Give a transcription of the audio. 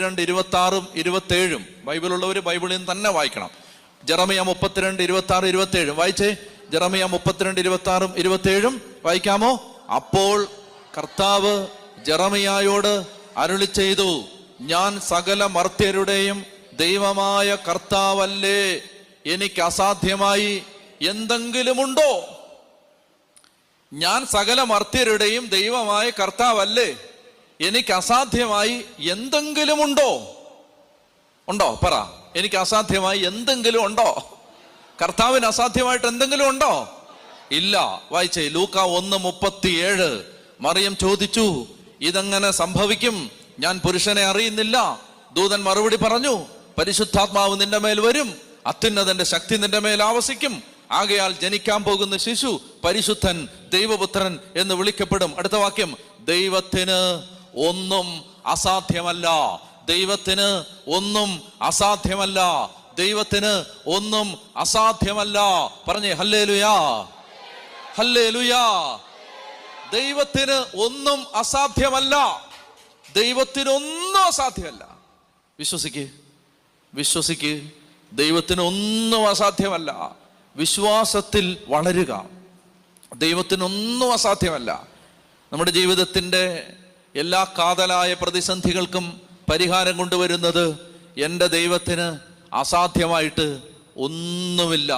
32:26-27 ബൈബിളുള്ളവർ ബൈബിളിൽ നിന്ന് തന്നെ വായിക്കണം. ജെറമിയ 32:26-27 വായിച്ചേ. ജെറമിയ 32:26-27 വായിക്കാമോ? അപ്പോൾ കർത്താവ് ജെറമിയായോട് അരുളി ചെയ്തു, ഞാൻ സകല മർത്യരുടെയും ദൈവമായ കർത്താവല്ലേ, എനിക്ക് അസാധ്യമായി എന്തെങ്കിലുമുണ്ടോ? ഞാൻ സകല മർത്യരുടെയും ദൈവമായ കർത്താവല്ലേ, എനിക്ക് അസാധ്യമായി എന്തെങ്കിലുമുണ്ടോ? ഉണ്ടോ? പറ. എനിക്ക് അസാധ്യമായി എന്തെങ്കിലും ഉണ്ടോ? കർത്താവിന് അസാധ്യമായിട്ട് എന്തെങ്കിലും ഉണ്ടോ? ഇല്ല. വായിച്ചേ. ലൂക്ക 1:37. മറിയം ചോദിച്ചു, ഇതെങ്ങനെ സംഭവിക്കും? ഞാൻ പുരുഷനെ അറിയുന്നില്ല. ദൂതൻ മറുപടി പറഞ്ഞു, പരിശുദ്ധാത്മാവ് നിന്റെ മേൽ വരും, അത്യുന്നതന്റെ ശക്തി നിന്റെ മേൽ ആവസിക്കും. ആകയാൽ ജനിക്കാൻ പോകുന്ന ശിശു പരിശുദ്ധൻ, ദൈവപുത്രൻ എന്ന് വിളിക്കപ്പെടും. അടുത്ത വാക്യം, ദൈവത്തിന് ഒന്നും അസാധ്യമല്ല. ദൈവത്തിന് ഒന്നും അസാധ്യമല്ല. ദൈവത്തിന് ഒന്നും അസാധ്യമല്ല. പറഞ്ഞേ ഹല്ലേലൂയാ, ഹല്ലേലൂയാ. ദൈവത്തിന് ഒന്നും അസാധ്യമല്ല. ദൈവത്തിനൊന്നും അസാധ്യമല്ല. വിശ്വസിക്ക്, വിശ്വസിക്ക്. ദൈവത്തിന് ഒന്നും അസാധ്യമല്ല. വിശ്വാസത്തിൽ വളരുക. ദൈവത്തിനൊന്നും അസാധ്യമല്ല. നമ്മുടെ ജീവിതത്തിൻ്റെ എല്ലാ കാതലായ പ്രതിസന്ധികൾക്കും പരിഹാരം കൊണ്ടുവരുന്നത് എൻ്റെ ദൈവത്തിന് അസാധ്യമായിട്ട് ഒന്നുമില്ല.